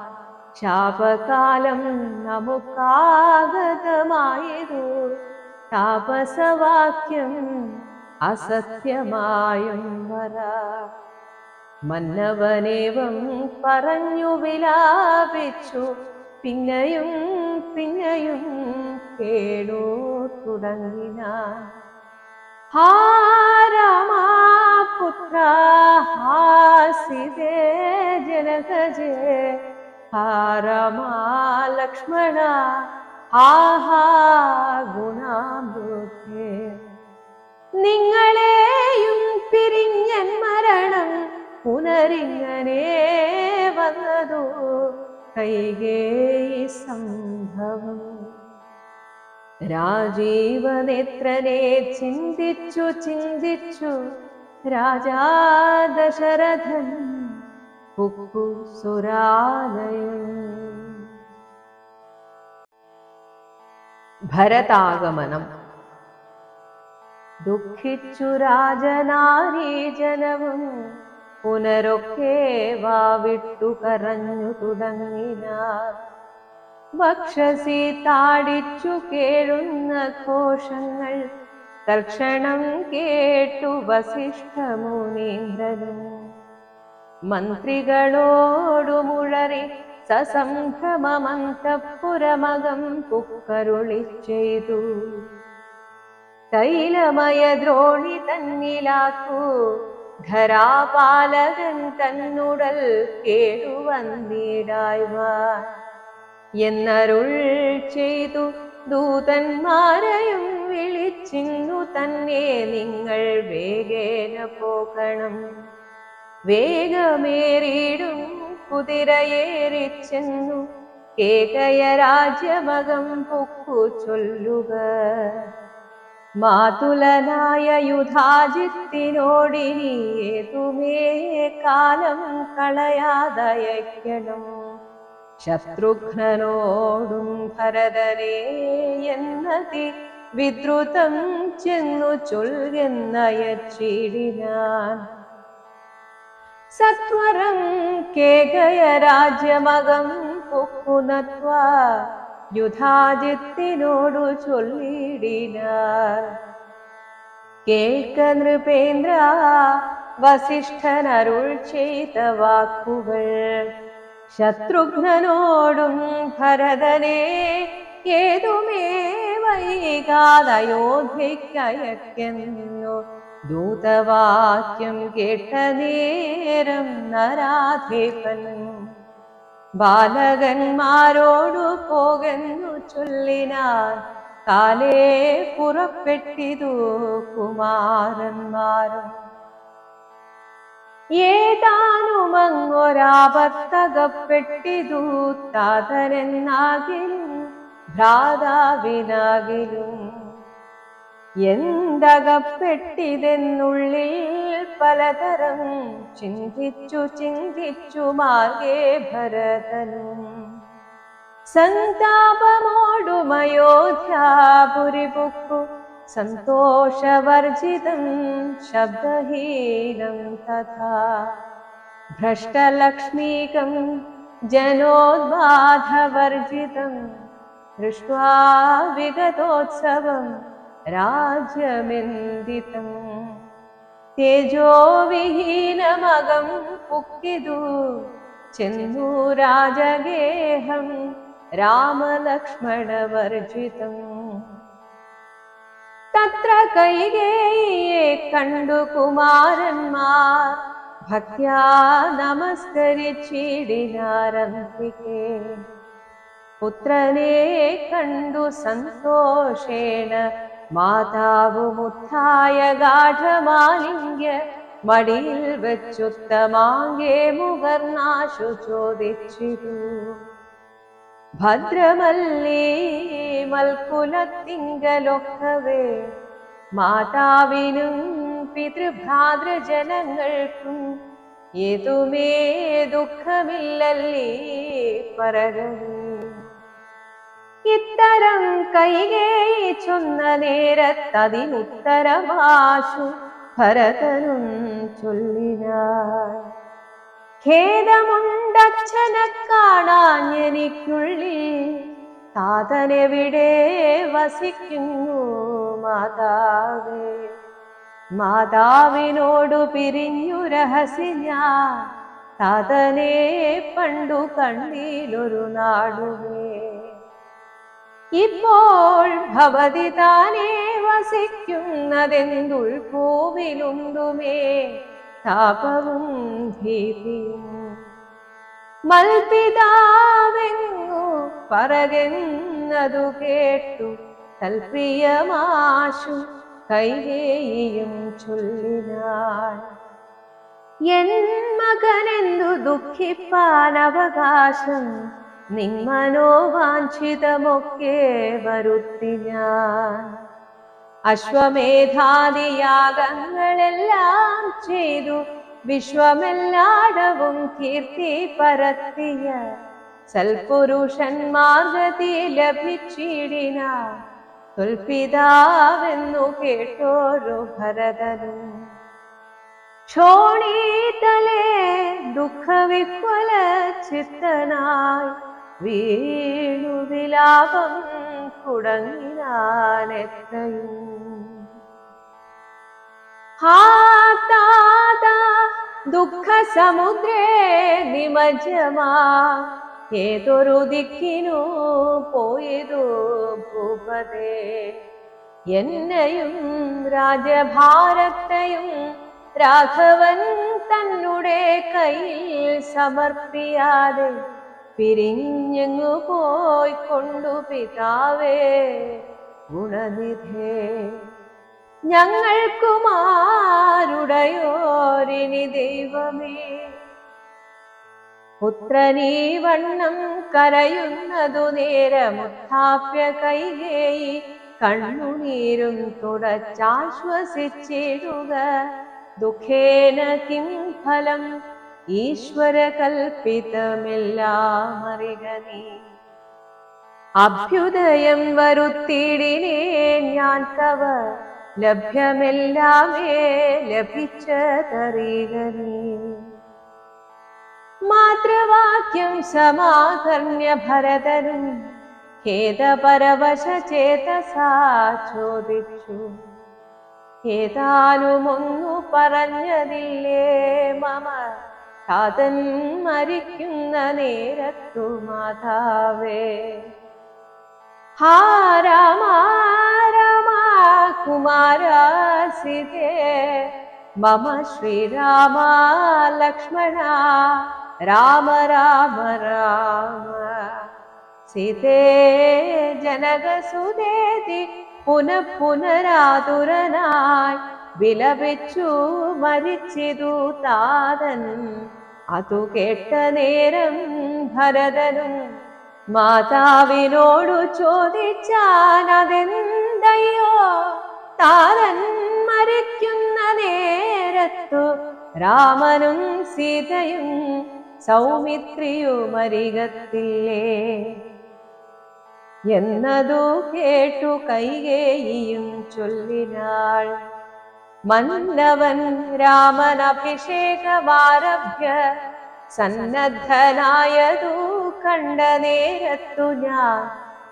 ശാപകാലം നമുക്കാഗതമായതു താപസവാക്യം അസത്യമായും വര. മന്നവനേവം പറഞ്ഞു വിലാപിച്ചു പിന്നെയും പിന്നെയും കേടു തുടങ്ങിനാൻ. ഹാ രാമാ പുത്ര ഹാ സീതേ ജനകജേ, ഹാ രാമാ ലക്ഷ്മണ ഹാ ഹാ ഗുണാമൃതേ. നിങ്ങളെയും പിരിഞ്ഞൻ മരണം പുനരിങ്ങനെ വന്നതു കൈകേയി സംഭവം. രാജീവനേത്രനെ ചിന്തിച്ചു ചിന്തിച്ചു രാജാ ദശരഥൻ പുക്കു സുരാലയം. ഭരതാഗമനം. ദുഃഖിച്ചു രാജനാരീജനവും പുനരൊക്കെ വാവിട്ടു കരഞ്ഞു തുടങ്ങിനാർ. വക്ഷസി താടിച്ചു കേഴുന്ന ഘോഷങ്ങൾ തൽക്ഷണം കേട്ടു വസിഷ്ഠമുനീന്ദ്രനും. മന്ത്രികളോടു മുഴറി സസംഭ്രമമന്തഃപുരമകം പുക്കരുളി ചെയ്തു. തൈലമയ ദ്രോണി തന്നിലാക്കൂ ധരാപാലകൻ തന്നുടൽ കേടുവന്നിടായ്വാൻ എന്നരുൾ ചെയ്തു. ദൂതന്മാരെയും വിളിച്ചിന്നു തന്നെ നിങ്ങൾ വേഗേന പോകണം. വേഗമേറിയിടും കുതിരയേറിച്ചെന്നു കേകയ രാജ്യമകം പൊക്കു ചൊല്ലുക. മാതുലനായ യുധാജിത്തിനോടിനി ഏതുമേ കാലം കളയാതയക്കണം. ശത്രുഘ്നനോടും ഭരതനെ എന്നതി വിദ്രുതം ചെന്നു ചൊൽകെന്നയച്ചിടിനാൻ. സത്വരം കേകയ രാജ്യമകം പൊക്കുനത്വാ യുധാജിത്തിനോടു ചൊല്ലിടിനാർ. കേൾക്ക നൃപേന്ദ്ര, വസിഷ്ഠനരുൾ ചെയ്ത വാക്കുകൾ. ശത്രുഘ്നനോടും ഭരതനെ ഏതുമേ വൈകാതയോധ്യയ്ക്കയക്കുന്നു. ദൂതവാക്യം കേട്ട നേരം നരാധിപൻ ബാലകന്മാരോടു പോകുന്നു ചൊല്ലിനാൻ. കാലേ പുറപ്പെട്ടിതു കുമാരന്മാരും. ഏതാനുമങ്ങൊരാപത്തകപ്പെട്ടിതു താതനെന്നാകിലും ഭ്രാതാവിനാകിലും. എന്തകപ്പെട്ടിതെന്നുള്ളിൽ പലതരം ചിന്തിച്ചു മാർഗേ ഭരതനും. സന്താപമോടുമയോധ്യാപുരി പൊക്കു സന്തോഷവർജിതം ശബ്ദഹീനം തഥാ. ഭ്രഷ്ടലക്ഷ്മീകം ജനോദ്ബാധവർജിതം ദൃഷ്ട്വാ വിഗതോത്സവം രാജ്യമെന്ദിതം. തേജോവിഹീനമകം പുക്കിതു ചെന്നു രാജഗേഹം രാമലക്ഷ്മണവർജിതം. തത്ര കൈകേയിയെ കണ്ടു കുമാരന്മാർ ഭക്ത്യാ നമസ്കരിച്ചിടിനാരംഭികേ. പുത്രനെ കണ്ടു സന്തോഷേണ മാതാവുമുത്ഥായ ഗാഠമാലിംഗ്യ മടിയിൽ വെച്ചുത്തമാങ്കേ മുകർന്നാശു ചോദിച്ചിരു. ഭദ്രമല്ലീ മൽക്കുലത്തിങ്കലൊക്കവേ മാതാവിനും പിതൃഭ്രാതൃജനങ്ങൾക്കും ഏതുമേ ദുഃഖമില്ലല്ലീ പറകണേ. ഇത്തരം കൈകേയി ചൊന്ന നേരത്തതിനുത്തരമാശു ഭരതനും ചൊല്ലിനാൻ. ഖേദമുണ്ടച്ഛനെ കാണാഞ്ഞെനിക്കുള്ളിൽ, താതനെവിടെ വസിക്കുന്നു മാതാവേ. മാതാവിനോടു പിരിഞ്ഞു രഹസ്യ ഞാൻ, താതനെ പണ്ടു കണ്ണീലൊരു നാടുമേ. ഇപ്പോൾ ഭവതി താനേ വസിക്കുന്നതെന്തുൾഭൂവിലുണ്ടുമേ താപവും ഭീതിയും. മൽപിതാവെങ്ങു പറകുന്നതു കേട്ടു തൽപ്രിയമാശു കൈകേയിയും ചൊല്ലിനാൾ. എൻ മകനെന്തു ദുഃഖിപ്പാൻ അവകാശം, നിന്മനോവാഞ്ചിതമൊക്കെ വരുത്തി ഞാൻ. അശ്വമേധാദിയാഗങ്ങളെല്ലാം ചെയ്തു വിശ്വമെല്ലാടവും കീർത്തി പരത്തിയ സൽപുരുഷന്മാർഗതി ലഭിച്ചിടിന തുൽപിതാവെന്നു കേട്ടോരു ഭരതനും. ക്ഷോണീതലേ ദുഃഖവിഹ്വല ചിത്തനായി വീണു വിലാപം കുടങ്ങിനാനെത്രയും. ഹാ താത ദുഃഖ സമുദ്രേ നിമജ്ജമാ, ഏതൊരു ദിക്കിനു പോയതു ഭൂപതേ. എന്നെയും രാജഭാരത്തെയും രാഘവൻ തന്നുടെ കയ്യിൽ സമർപ്പിയാതെ പിരിഞ്ഞു പോയിക്കൊണ്ടു പിതാവേ ഗുണനിധേ. ഞങ്ങൾക്കുമാരുടയോരിനി ദൈവമേ. പുത്രനീ വണ്ണം കരയുന്നതു നേരമുത്ഥാപ്യ കൈകേയി കണ്ണുനീരും തുടച്ചാശ്വസിച്ചിടുക. ദുഃഖേന കിം ഫലം ഈശ്വര കൽപ്പിതമെല്ലാം അറിക നീ. അഭ്യുദയം വരുത്തിയിടിനേ ഞാൻ തവ, ലഭ്യമെല്ലാമേ ലഭിച്ചതറിക നീ. മാതൃവാക്യം സമാകർണ്യ ഭരതനും ഖേദപരവശചേതസാ ചോദിച്ചു. ഏതാനുമൊന്നു പറഞ്ഞതില്ലേ മമ താതൻ മരിക്കുന്ന നേരത്തു മാതാവേ. ഹാ രാമ രാമ കുമാരാസിതേ മമ ശ്രീരാമ ലക്ഷ്മണ രാമ രാമ രാമ. സീതേ ജനകസുതേതി പുനരാതുരനായി വിലപിച്ചു മരിച്ചിതു താതൻ. അതു കേട്ട നേരം ഭരതനും മാതാവിനോടു ചോദിച്ചാൻ അതെന്തയ്യോ താതൻ മരിക്കുന്ന നേരത്തു രാമനും സീതയും സൗമിത്രിയുമരികത്തില്ലേ എന്നതു കേട്ടു കൈകേയിയും ചൊല്ലിനാൾ. മന്നവൻ രാമൻ അഭിഷേകമാരഭ്യ സന്നദ്ധനായതു കണ്ട നേരത്തു ഞാൻ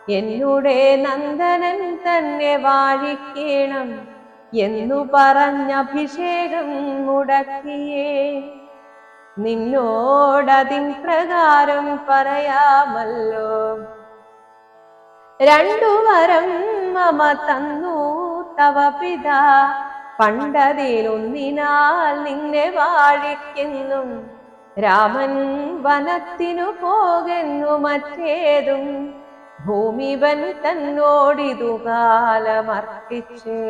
എന്നുടെ നന്ദനൻ തന്നെ വാഴിക്കണം എന്നു പറഞ്ഞഭിഷേകം മുടക്കിയേ. നിന്നോടതിൻ പ്രകാരം പറയാമല്ലോ. രണ്ടു വരം മമ തന്നു തവ പിതാ, പണ്ടതിലൊന്നിനാൽ നിന്നെ വാഴിക്കുന്നു. രാമൻ വനത്തിനു പോകുന്നു മറ്റേതും ഭൂമിവൻ തന്നോടിതു കാലമർപ്പിച്ചേ.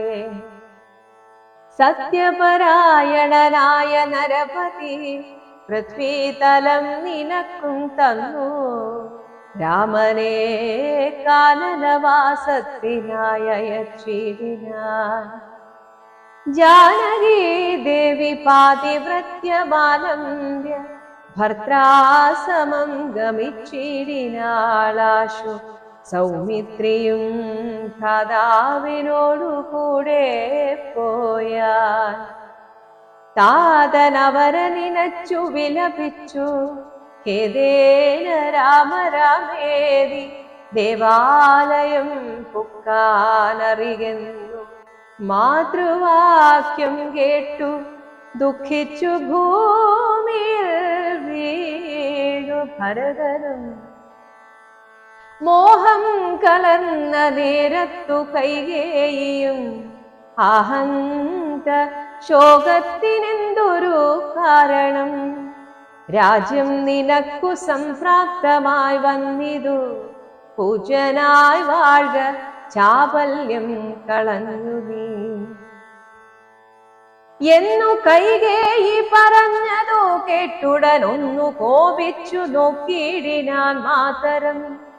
സത്യപരായണനായ നരപതി പൃഥ്വീതലം നിനക്കും തന്നു. രാമനെ കാനനവാസത്തിനായി അയച്ചിടിനാൻ. ജാനകി ദേവി പാതിവ്രത്യമാലംബ്യ ഭർത്താസമം ഗമിച്ചിടിനാളാശു. സൗമിത്രിയും ഭ്രാതാവിനോടുകൂടെ പോയാൻ. താതനവരെ നിനച്ചു വിലപിച്ചു ഖേദേന രാമ രാമേതി ദേവാലയം പുക്കാനറിയുന്നു. മാതൃവാക്യം കേട്ടു ദുഃഖിച്ചു ഭൂമിയിൽ വീണു ഭരതനും. മോഹം കലർന്ന നേരത്തു കൈകേയിയും അഹന്ത ശോകത്തിനെന്തൊരു കാരണം. രാജ്യം നിനക്കു സംപ്രാപ്തമായി വന്നിതു, പൂജനായി വാഴ്ക ചാപല്യം കളഞ്ഞു നീ എന്നു കൈകേയി പറഞ്ഞതു കേട്ടുടൻ ഒന്നു കോപിച്ചു നോക്കിയിടിനാൻ മാതരം.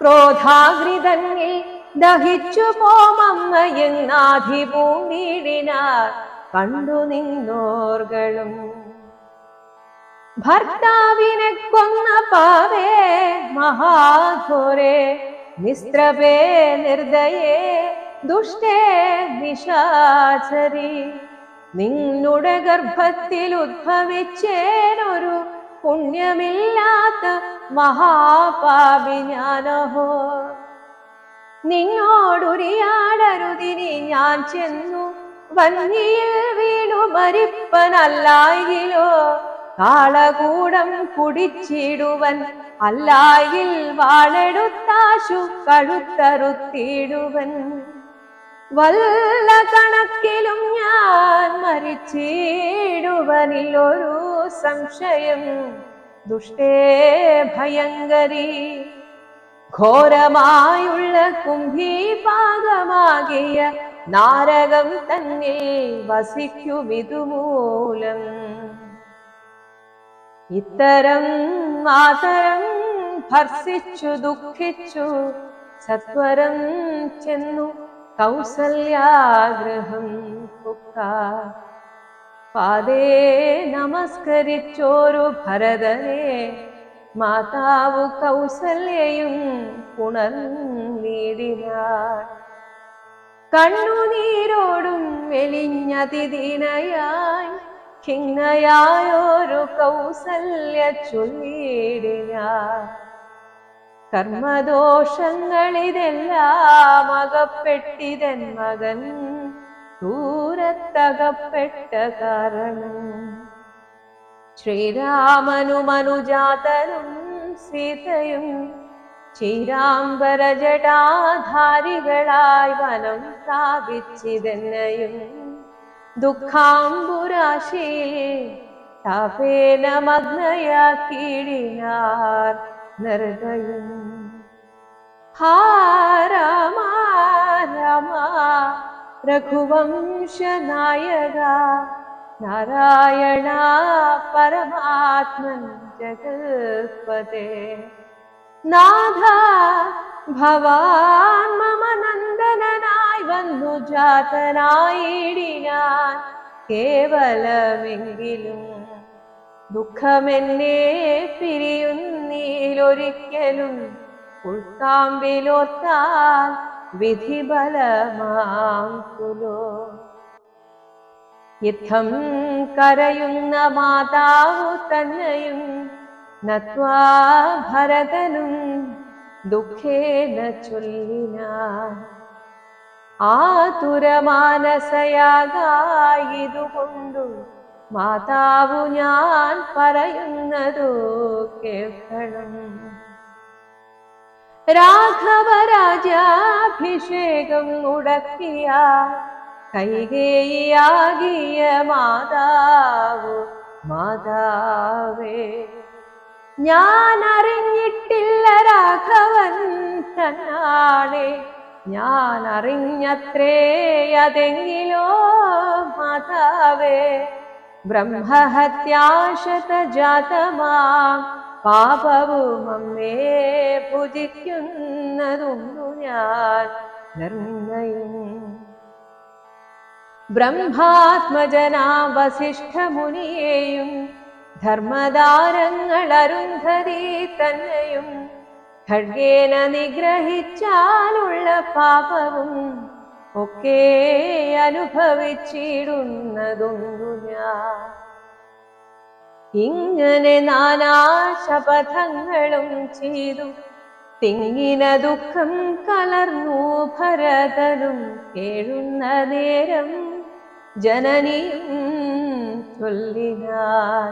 ക്രോധാഗ്നിതന്നിൽ ദഹിച്ചു പോമമ്മ എന്നാധിപൂണ്ടിടിനാർ കണ്ടു നിന്നോർകളും. ഭർത്താവിനെ കൊന്ന പാവേ മഹാഘോരേ നിസ്ത്രപേ നിർദയേ ദുഷ്ടേ നിശാചരി. നിന്നുടെ ഗർഭത്തിൽ ഉദ്ഭവിച്ചേനൊരു പുണ്യമില്ലാത്ത മഹാപാപി ഞാനഹോ. നിന്നോടുരിയാടരുതിനി ഞാൻ ചെന്നു വന്യയിൽ വീണു മരിപ്പനല്ലായിലോ. കാളകൂടം കുടിച്ചിടുവൻ അല്ലായിൽ വാളെടുത്താശു കഴുത്തറുത്തിടുവൻ. വല്ല കണക്കിലും ഞാൻ മരിച്ചിടുവനിലൊരു സംശയം. ദുഷ്ടേ ഭയങ്കരി ഘോരമായുള്ള കുംഭീപാകമാകിയ നാരകം തന്നിൽ വസിക്കുമിതുമൂലം. ഇത്തരം മാതരം ഭർസിച്ചു ദുഃഖിച്ചു സത്വരം ചെന്നു കൗസല്യാഗൃഹം പുക്കാർ. പാദേ നമസ്കരിച്ചോരു ഭരതനെ മാതാവു കൗസല്യയും ഉണർന്നിടിനാൾ. കണ്ണുനീരോടും മെലിഞ്ഞതിദീനയായി ഖിന്നയായൊരു കൗസല്യ ചൊല്ലിടിനാൾ. കർമ്മദോഷങ്ങളിതെല്ലാം അകപ്പെട്ടിതൻ മകൻ ദൂരത്തകപ്പെട്ട കാരണം. ശ്രീരാമനുമനുജാതനും സീതയും ചീരാംബരജടാധാരികളായി വനം പ്രാപിച്ചിതെന്നയും ദുഃഖാംബുരാശിയിൽ താപേന മഗ്നയാക്കിയിടിനാർ നിർദ്ദയം. ഹാ രാമ രാമ രഘുവംശനായക നാരായണ പരമാത്മൻ ജഗത്പതേ. നാഥ ഭവാൻ മമ നന്ദനായി വന്നു ജാതനായിടിനാൻ കേവലമെങ്കിലും ദുഃഖമെന്നെ പിരിയുന്നീലൊരിക്കലും ഉൾക്കാമ്പിലോർത്താൽ വിധിബലമാം കുലോ. യുദ്ധം കരയുന്ന മാതാവു തന്നെയും നത്വാ ഭരതനും ദുഃഖേന ചൊല്ലിനാൻ. ആതുരമാനസയാകായതുകൊണ്ടു മാതാവു ഞാൻ പറയുന്നതു കേൾക്കണം. രാഘവരാജാഭിഷേകം മുടക്കിയ കൈകേയിയാകിയ മാതാവു മാതാവേ, ഞാൻ അറിഞ്ഞിട്ടില്ല രാഘവൻ തന്നാണെ, ഞാൻ അറിഞ്ഞത്രേ അതെങ്കിലോ മാതാവേ. ബ്രഹ്മഹത്യാശതജാതമാം പാപവും അമ്മേ ഭുജിക്കുന്നതുണ്ടു ഞാൻ നിർണയം. ബ്രഹ്മാത്മജനാ വസിഷ്ഠമുനിയെയും ധർമ്മദാരങ്ങൾ അരുന്ധതി തന്നെയും ഖഡ്ഗേന നിഗ്രഹിച്ചാലുള്ള പാപവും ഒക്കെ അനുഭവിച്ചിടുന്നതുണ്ടു ഞാൻ. ഇങ്ങനെ നാനാ ശപഥങ്ങളും ചെയ്തു തിങ്ങിന ദുഃഖം കലർന്നു ഭരതനും കേഴുന്ന നേരം ജനനിയും ചൊല്ലിനാൻ.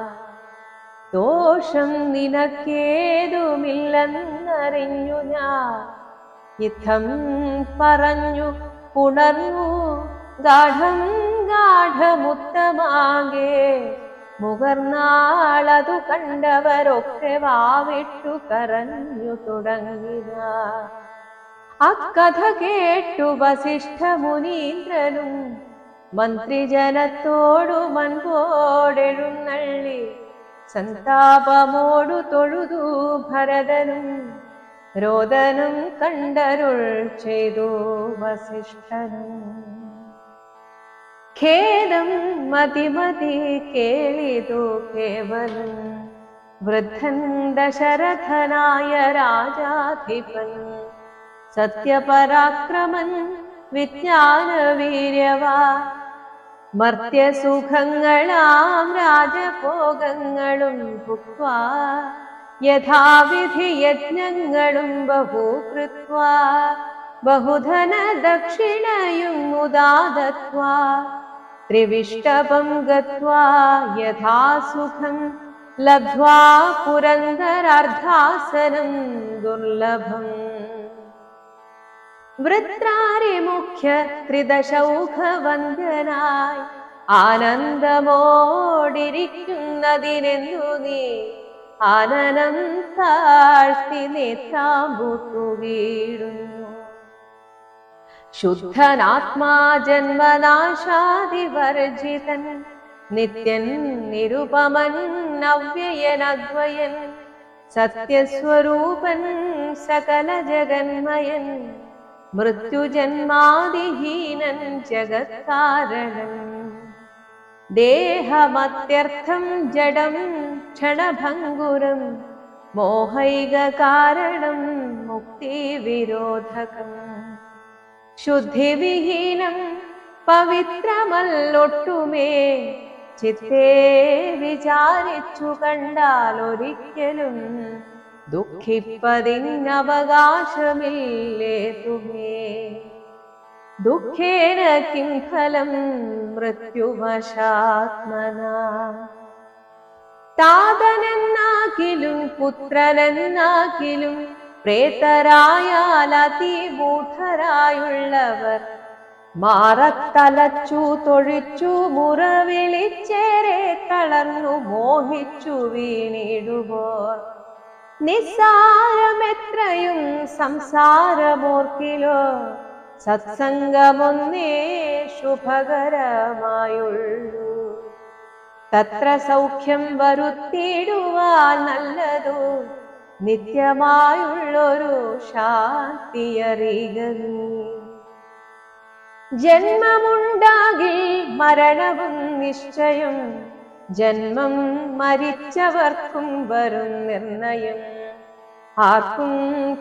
ദോഷം നിനക്കേതുമില്ലെന്നറിഞ്ഞു ഞാൻ യുദ്ധം പറഞ്ഞു ഉണർന്നു ഗാഠം ഗാഠമുത്തമാകെ. മുകർന്നാളതു കണ്ടവരൊക്കെ വാവിട്ടു കരഞ്ഞു തുടങ്ങിന. അക്കഥ കേട്ടു വസിഷ്ഠ മുനീന്ദ്രനും മന്ത്രിജനത്തോടു മൻപോടെഴുന്നള്ളി സന്താപമോടു തൊഴുതു ഭരതനും രോദനം കണ്ടരുൾ ചെയ്തു വസിഷ്ഠനും. ഖേദം മതിമതി കേളിതു കേവലം വൃദ്ധൻ ദശരഥനായ രാജാധിപൻ സത്യപരാക്രമൻ വിജ്ഞാനവീര്യവാ. മർത്യസുഖങ്ങളാം രാജഭോഗങ്ങളും ഭുക്വാ യഥാവിധി യജ്ഞങ്ങളും ബഹൂകൃത്വാ ബഹുധന ദക്ഷിണയും മുദാദത്വാ ത്രിവിഷ്ടപം ഗത്വാ യഥാസുഖം ലബ്ധ്വാ പുരന്ദരാർദ്ധാസനം ദുർലഭം. വൃത്രാരിമുഖ്യ ത്രിദശൗഘവന്ദ്യനായി ആനന്ദമോടിരിക്കുന്നതിനെന്തു നീ ആനനം താഴ്ത്തി നേത്രാമ്പുട്ടുകീടുന്നു. ശുദ്ധനാത്മാ ജന്മനാശാദിവർജിതൻ നിത്യൻ നിരുപമൻ അവ്യയൻ അദ്വയൻ സത്യസ്വരൂപൻ സകല ജഗന്മയൻ മൃത്യുജന്മാദിഹീനൻ ജഗത്കാരണൻ ദേഹമത്യർത്ഥം ജഡം ക്ഷണഭംഗുരം മോഹൈക കാരണം മുക്തിവിരോധകം ശുദ്ധിവിഹീനം പവിത്രമല്ലൊട്ടുമേ ചിത്തേ വിചാരിച്ചു കണ്ടാലൊരിക്കലും ദുഃഖിപ്പതിനവകാശമില്ലേതുമേ ദുഃഖേന കിം ഫലം മൃത്യുവശാത്മനാ താതനെന്നാകിലും പുത്രനെന്നാകിലും പ്രേതരായാൽ അതിമൂഢരായുള്ളവർ മാറത്തലച്ചു തൊഴിച്ചു മുറവിളിച്ചേരെ തളർന്നു മോഹിച്ചു വീണിടുവോർ നിസ്സാരമെത്രയും സംസാരമോർക്കിലോ സത്സംഗമൊന്നേ ശുഭകരമായുള്ളൂ തത്ര സൗഖ്യം വരുത്തിയിടുവാൻ നല്ലതു നിത്യമായുള്ളൊരു ശാന്തിയറിയുക ജന്മമുണ്ടാകിൽ മരണവും നിശ്ചയം ജന്മം മരിച്ചവർക്കും വരും നിർണയം ആർക്കും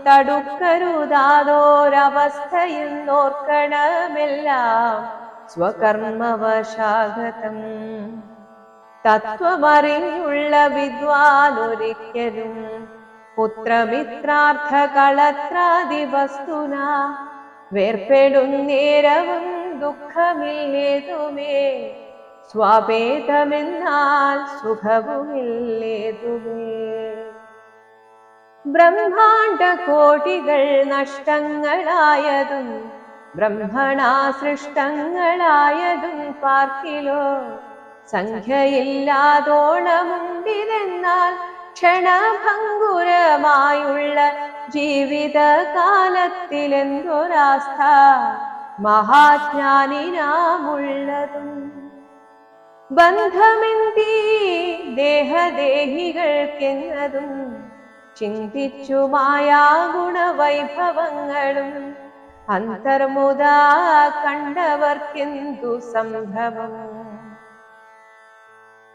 തടുക്കരുതാതോരവസ്ഥയും ഓർക്കണമെല്ലാം സ്വകർമ്മവശാഗതം തത്വമറിഞ്ഞുള്ള വിദ്വാനൊരിക്കലും പുത്രമിത്രാർത്ഥ കളത്രാദി വസ്തുന വേർപ്പെടുന്നേരവും ദുഃഖമില്ലേതുമേ സ്വാഭേദമെന്നാൽ സുഖവുമില്ലേതുമേ ബ്രഹ്മാണ്ഡ കോടികൾ നഷ്ടങ്ങളായതും ബ്രഹ്മണാ സൃഷ്ടങ്ങളായതും പാർക്കിലോ സംഖ്യയില്ലാതോണമുണ്ടിതെന്നാൽ ക്ഷണഭംഗുരമായുള്ള ജീവിതകാലത്തിലെന്തൊരാസ്ഥ മഹാജ്ഞാനിനാമുള്ളതും ബന്ധമെന്തീ ദേഹദേഹികൾക്കെന്നതും ചിന്തിച്ചു മായാഗുണവൈഭവങ്ങളും അന്തർമുദാ കണ്ടവർക്കെന്തു സംഭവം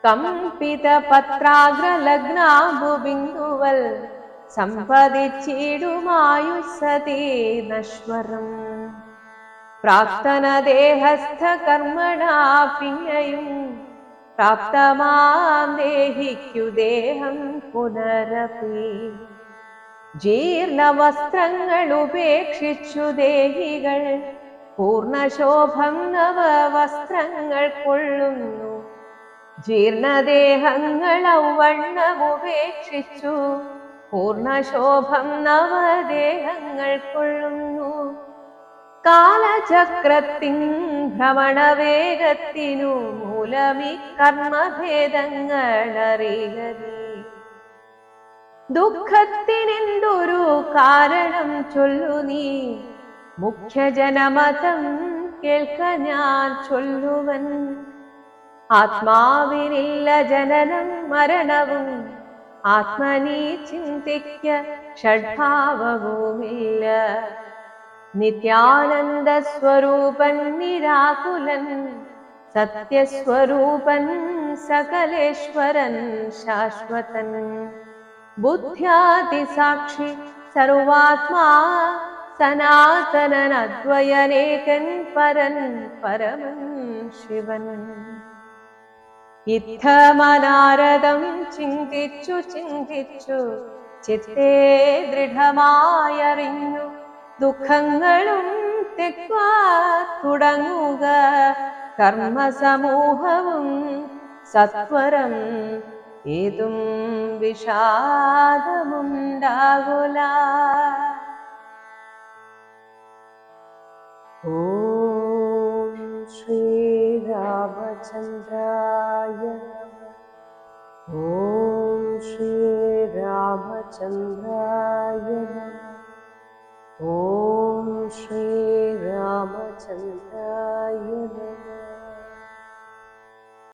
കമ്പിത പത്രാഗ്രലഗ്നാബുബിന്ദുവൽ സമ്പതിച്ചിടുമായുസ്സതീ നശ്വരം പ്രാക്തനദേഹസ്ഥ കർമ്മണാ പിന്നെയും പ്രാപ്തമാം ദേഹിക്കു ദേഹം പുനരപി ജീർണവസ്ത്രങ്ങൾ ഉപേക്ഷിച്ചു ദേഹികൾ പൂർണ്ണശോഭം നവവസ്ത്രങ്ങൾ കൊള്ളുന്നു ജീർണദേഹങ്ങൾ ഔവണ്ണമുപേക്ഷിച്ചു പൂർണ്ണശോഭം നവദേഹങ്ങൾ കൊള്ളുന്നു കാലചക്രത്തിൻ ഭ്രമണവേഗത്തിനു മൂലമി കർമ്മഭേദങ്ങൾ അറിയതേ ദുഃഖത്തിനെന്തൊരു കാരണം ചൊല്ലു നീ മുഖ്യജനമതം കേൾക്ക ഞാൻ ചൊല്ലുവൻ ആത്മാവിനില്ല ജനനം മരണവും ആത്മനി ചിന്തിക്ക ഷഡ്ഭാവവുമില്ല നിത്യാനന്ദ സ്വരൂപൻ നിരാകുലൻ സത്യസ്വരൂപൻ സകലേശ്വരൻ ശാശ്വതൻ ബുദ്ധ്യാതിസാക്ഷി സർവാത്മാ സനാതനൻ അദ്വയനേകൻ പരൻ പരമൻ ശിവൻ ഇത്തമനാരദം ചിന്തിച്ചു ചിന്തിച്ചു ചിത്തേ ദൃഢമായറിഞ്ഞു ദുഃഖങ്ങളും തെക്വാ തുടങ്ങുക കർമ്മസമൂഹവും സത്വരം ഏതും വിഷാദമുണ്ടാകുല ഓം ശ്രീരാമചന്ദ്രായ ഓം ശ്രീരാമചന്ദ്രായ ഓം ശ്രീരാമചന്ദ്രായ